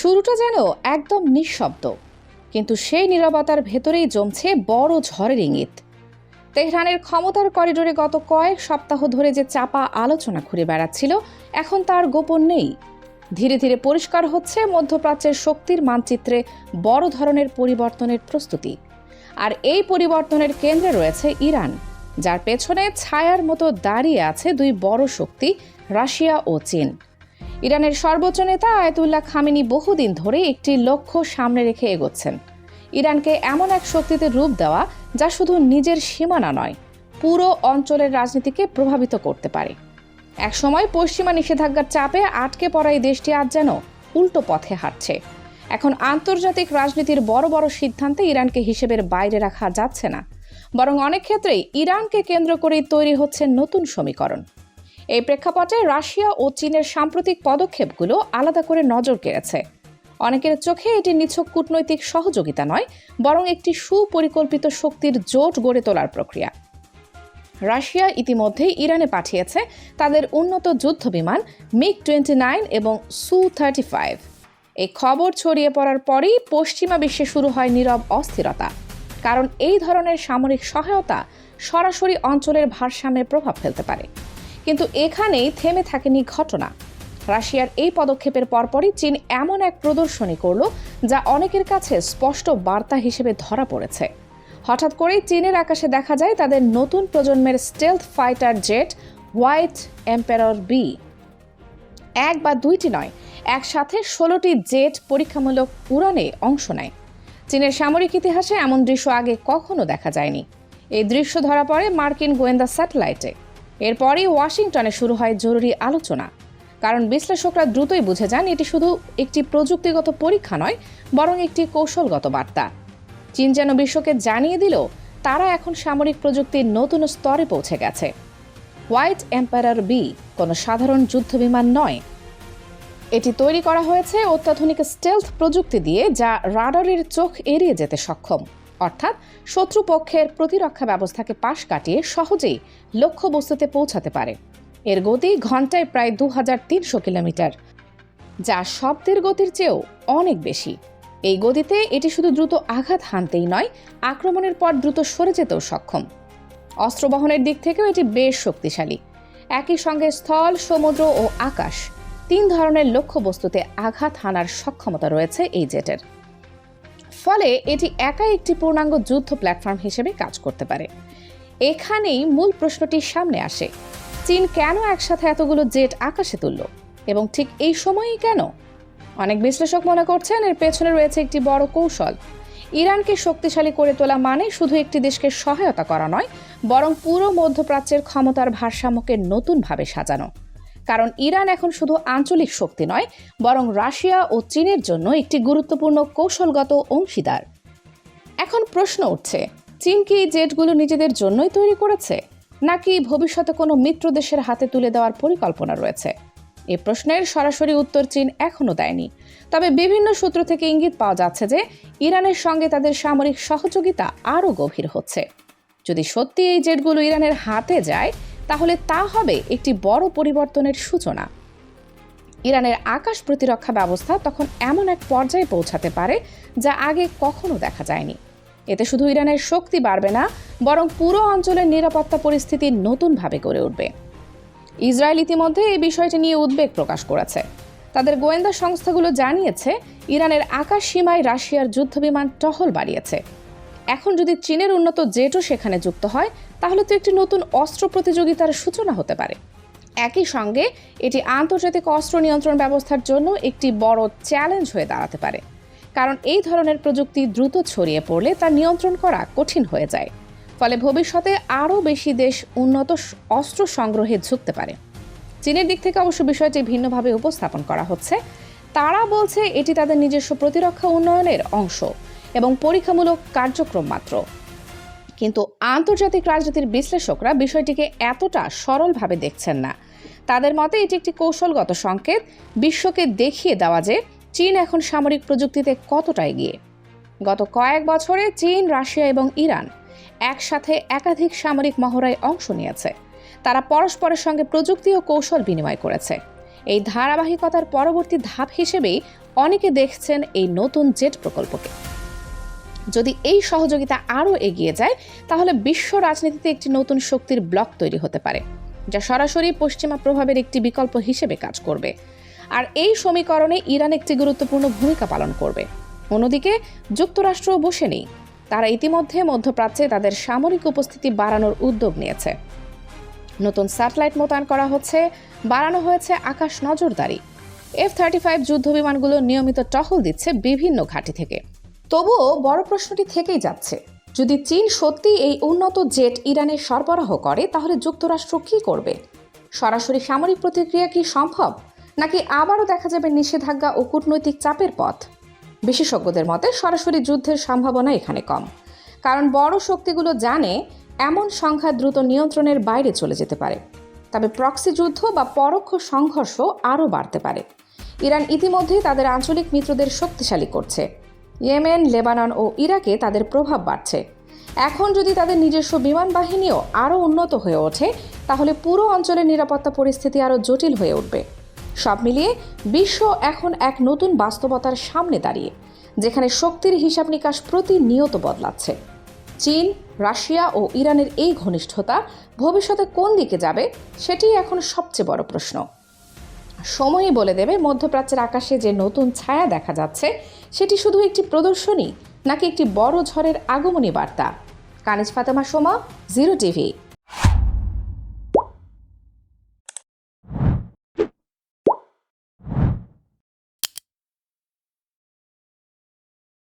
শুরুটা যেন একদম নিঃশব্দ, কিন্তু সেই নীরবতার ভেতরেই জমছে বড় ঝড়ের ইঙ্গিত। তেহরানের ক্ষমতার করিডোরে গত কয়েক সপ্তাহ ধরে যে চাপা আলোচনা ঘুরে বেড়াচ্ছিল, এখন তার গোপন নেই। ধীরে ধীরে পরিষ্কার হচ্ছে মধ্যপ্রাচ্যের শক্তির মানচিত্রে বড় ধরনের পরিবর্তনের প্রস্তুতি। আর এই পরিবর্তনের কেন্দ্রে রয়েছে ইরান, যার পেছনে ছায়ার মতো দাঁড়িয়ে আছে দুই বড় শক্তি, রাশিয়া ও চীন। ইরানের সর্বোচ্চ নেতা আয়াতুল্লাহ খামেনি বহুদিন ধরে একটি লক্ষ্য সামনে রেখে এগোচ্ছেন, ইরানকে এমন এক শক্তিতে রূপ দেওয়া যা শুধু নিজের সীমানা নয়, পুরো অঞ্চলের রাজনীতিকে প্রভাবিত করতে পারে। একসময় পশ্চিমা নিষেধাজ্ঞার চাপে আটকে পড়া এই দেশটি আজ যেন উল্টো পথে হাঁটছে। এখন আন্তর্জাতিক রাজনীতির বড় বড় সিদ্ধান্তে ইরানকে হিসেবের বাইরে রাখা যাচ্ছে না, বরং অনেক ক্ষেত্রেই ইরানকে কেন্দ্র করেই তৈরি হচ্ছে নতুন সমীকরণ। এই প্রেক্ষাপটে রাশিয়া ও চীনের সাম্প্রতিক পদক্ষেপগুলো আলাদা করে নজর কেড়েছে। অনেকের চোখে এটি নিছক কূটনৈতিক সহযোগিতা নয়, বরং একটি সুপরিকল্পিত শক্তির জোট গড়ে তোলার প্রক্রিয়া। রাশিয়া ইতিমধ্যেই ইরানে পাঠিয়েছে তাদের উন্নত যুদ্ধবিমান MiG-29 এবং Su-35। এই খবর ছড়িয়ে পড়ার পরই পশ্চিমা বিশ্বে শুরু হয় নীরব অস্থিরতা, কারণ এই ধরনের সামরিক সহায়তা সরাসরি অঞ্চলের ভারসাম্যে প্রভাব ফেলতে পারে। কিন্তু এখানেই থেমে থাকেনি ঘটনা। রাশিয়ার এই পদক্ষেপের পরপরই চীন এমন এক প্রদর্শনী করল যা অনেকের কাছে স্পষ্ট বার্তা হিসেবে ধরা পড়েছে। হঠাৎ করেই চীনের আকাশে দেখা যায় তাদের নতুন প্রজন্মের stealth fighter jet White Emperor B. এক বা দুইটি নয়, একসাথে 16টি জেট পরীক্ষামূলক উড়ানে অংশ নেয়। চীনের সামরিক ইতিহাসে এমন দৃশ্য আগে কখনো দেখা যায়নি। এই দৃশ্য ধরা পড়ে মার্কিন গোয়েন্দা স্যাটেলাইটে। এরপরই ওয়াশিংটনে শুরু হয় জরুরি আলোচনা, কারণ বিশ্লেষকরা দ্রুতই বুঝে যান এটি শুধু একটি প্রযুক্তিগত পরীক্ষা নয়, বরং একটি কৌশলগত বার্তা। চীন যেন বিশ্বকে জানিয়ে দিল তারা এখন সামরিক প্রযুক্তির নতুন স্তরে পৌঁছে গেছে। হোয়াইট এম্পারার বি কোনো সাধারণ যুদ্ধবিমান নয়। এটি তৈরি করা হয়েছে অত্যাধুনিক স্টেলথ প্রযুক্তি দিয়ে, যা রাডারের চোখ এড়িয়ে যেতে সক্ষম, অর্থাৎ শত্রুপক্ষের প্রতিরক্ষা ব্যবস্থাকে পাশ কাটিয়ে সহজেই লক্ষ্যবস্তুতে পৌঁছাতে পারে। এর গতি ঘন্টায় প্রায় 2300 কিলোমিটার, যা শব্দের গতির চেয়েও অনেক বেশি। এই গতিতে এটি শুধু দ্রুত আঘাত হানতেই নয়, আক্রমণের পর দ্রুত সরে যেতেও সক্ষম। অস্ত্র বহনের দিক থেকেও এটি বেশ শক্তিশালী। একই সঙ্গে স্থল, সমুদ্র ও আকাশ 3 ধরনের লক্ষ্যবস্তুতে আঘাত হানার সক্ষমতা রয়েছে এই জেটের। ফলে এটি একাই একটি পূর্ণাঙ্গ যুদ্ধ প্ল্যাটফর্ম হিসেবে কাজ করতে পারে। এখানেই মূল প্রশ্নটি সামনে আসে, চীন কেন একসাথে এতগুলো জেট আকাশে তুলল, এবং ঠিক এই সময়ই কেন? অনেক বিশ্লেষক মনে করছেন এর পেছনে রয়েছে একটি বড় কৌশল। ইরানকে শক্তিশালী করে তোলা মানে শুধু একটি দেশকে সহায়তা করা নয়, বরং পুরো মধ্যপ্রাচ্যের ক্ষমতার ভারসাম্যকে নতুনভাবে সাজানো। কারণ ইরান এখন শুধু আঞ্চলিক শক্তি নয়, বরং রাশিয়া ও চীনের জন্য একটি গুরুত্বপূর্ণ কৌশলগত অংশীদার। এখন প্রশ্ন উঠছে, চীন কি এই জেটগুলো নিজেদের জন্যই তৈরি করেছে, নাকি ভবিষ্যতে কোনো মিত্র দেশের হাতে তুলে দেওয়ার পরিকল্পনা রয়েছে? এই প্রশ্নের সরাসরি উত্তর চীন এখনও দেয়নি, তবে বিভিন্ন সূত্র থেকে ইঙ্গিত পাওয়া যাচ্ছে যে ইরানের সঙ্গে তাদের সামরিক সহযোগিতা আরও গভীর হচ্ছে। যদি সত্যি এই জেটগুলো ইরানের হাতে যায়, তাহলে তা হবে একটি বড় পরিবর্তনের সূচনা। ইরানের আকাশ প্রতিরক্ষা ব্যবস্থা তখন এমন এক পর্যায়ে পৌঁছাতে পারে যা আগে কখনো দেখা যায়নি। এতে শুধু ইরানের শক্তি বাড়বে না, বরং পুরো অঞ্চলের নিরাপত্তা পরিস্থিতি নতুনভাবে গড়ে উঠবে। ইসরায়েল ইতিমধ্যে এই বিষয়টি নিয়ে উদ্বেগ প্রকাশ করেছে। তাদের গোয়েন্দা সংস্থাগুলো জানিয়েছে ইরানের আকাশ সীমায় রাশিয়ার যুদ্ধবিমান টহল বাড়িয়েছে। এখন যদি চীনের উন্নত জেটও সেখানে যুক্ত হয়, তাহলে তো একটি নতুন অস্ত্র প্রতিযোগিতার সূচনা হতে পারে। একই সঙ্গে এটি আন্তর্জাতিক অস্ত্র নিয়ন্ত্রণ ব্যবস্থার জন্য একটি বড় চ্যালেঞ্জ হয়ে দাঁড়াতে পারে, কারণ এই ধরনের প্রযুক্তি দ্রুত ছড়িয়ে পড়লে তা নিয়ন্ত্রণ করা কঠিন হয়ে যায়। ফলে ভবিষ্যতে আরও বেশি দেশ উন্নত অস্ত্র সংগ্রহে ঝুঁকতে পারে। চীনের দিক থেকে অবশ্য বিষয়টি ভিন্নভাবে উপস্থাপন করা হচ্ছে। তারা বলছে এটি তাদের নিজস্ব প্রতিরক্ষা উন্নয়নের অংশ এবং পরীক্ষামূলক কার্যক্রম মাত্র। কিন্তু আন্তর্জাতিক রাজনীতির বিশ্লেষকরা বিষয়টিকে এতটা সরলভাবে দেখছেন না। তাদের মতে এটি একটি কৌশলগত সংকেত, বিশ্বকে দেখিয়ে দেওয়া যে চীন এখন সামরিক প্রযুক্তিতে কতটা এগিয়ে। গত কয়েক বছরে চীন, রাশিয়া এবং ইরান একসাথে একাধিক সামরিক মহড়ায় অংশ নিয়েছে। তারা পরস্পরের সঙ্গে প্রযুক্তি ও কৌশল বিনিময় করেছে। এই ধারাবাহিকতার পরবর্তী ধাপ হিসেবেই অনেকে দেখছেন এই নতুন জেট প্রকল্পকে। যদি এই সহযোগিতা আরও এগিয়ে যায় তাহলে বিশ্ব রাজনীতিতে একটি নতুন শক্তির ব্লক তৈরি হতে পারে, যা সরাসরি পশ্চিমা প্রভাবের একটি বিকল্প হিসেবে কাজ করবে। আর এই সমীকরণে ইরান একটি গুরুত্বপূর্ণ ভূমিকা পালন করবে। অন্যদিকে যুক্তরাষ্ট্রও বসে নেই। তারা ইতিমধ্যে মধ্যপ্রাচ্যে তাদের সামরিক উপস্থিতি বাড়ানোর উদ্যোগ নিয়েছে। নতুন স্যাটেলাইট মোতায়েন করা হচ্ছে, বাড়ানো হয়েছে আকাশ নজরদারি। F-35 যুদ্ধবিমানগুলো নিয়মিত টহল দিচ্ছে বিভিন্ন ঘাঁটি থেকে। তবুও বড় প্রশ্নটি থেকেই যাচ্ছে, যদি চীন সত্যি এই উন্নত জেট ইরানে সরবরাহ করে তাহলে যুক্তরাষ্ট্র কী করবে? সরাসরি সামরিক প্রতিক্রিয়া কি সম্ভব, নাকি আবারও দেখা যাবে নিষেধাজ্ঞা ও কূটনৈতিক চাপের পথ? বিশেষজ্ঞদের মতে সরাসরি যুদ্ধের সম্ভাবনা এখানে কম, কারণ বড় শক্তিগুলো জানে এমন সংখ্যা দ্রুত নিয়ন্ত্রণের বাইরে চলে যেতে পারে। তবে প্রক্সি যুদ্ধ বা পরোক্ষ সংঘর্ষ আরও বাড়তে পারে। ইরান ইতিমধ্যেই তাদের আঞ্চলিক মিত্রদের শক্তিশালী করছে। ইয়েমেন, লেবানন ও ইরাকে তাদের প্রভাব বাড়ছে। এখন যদি তাদের নিজস্ব বিমান বাহিনীও আরও উন্নত হয়ে ওঠে তাহলে পুরো অঞ্চলের নিরাপত্তা পরিস্থিতি আরও জটিল হয়ে উঠবে। সব মিলিয়ে বিশ্ব এখন এক নতুন বাস্তবতার সামনে দাঁড়িয়ে, যেখানে শক্তির হিসাব নিকাশ প্রতিনিয়ত বদলাচ্ছে। চীন, রাশিয়া ও ইরানের এই ঘনিষ্ঠতা ভবিষ্যতে কোন দিকে যাবে সেটিই এখন সবচেয়ে বড় প্রশ্ন। সময়ই বলে দেবে মধ্যপ্রাচ্যের আকাশে যে নতুন ছায়া দেখা যাচ্ছে সেটি শুধু একটি প্রদর্শনী নাকি একটি বড় ঝড়ের আগমনী বার্তা। কানিজ ফাতেমা সোমা, 0 টিভি।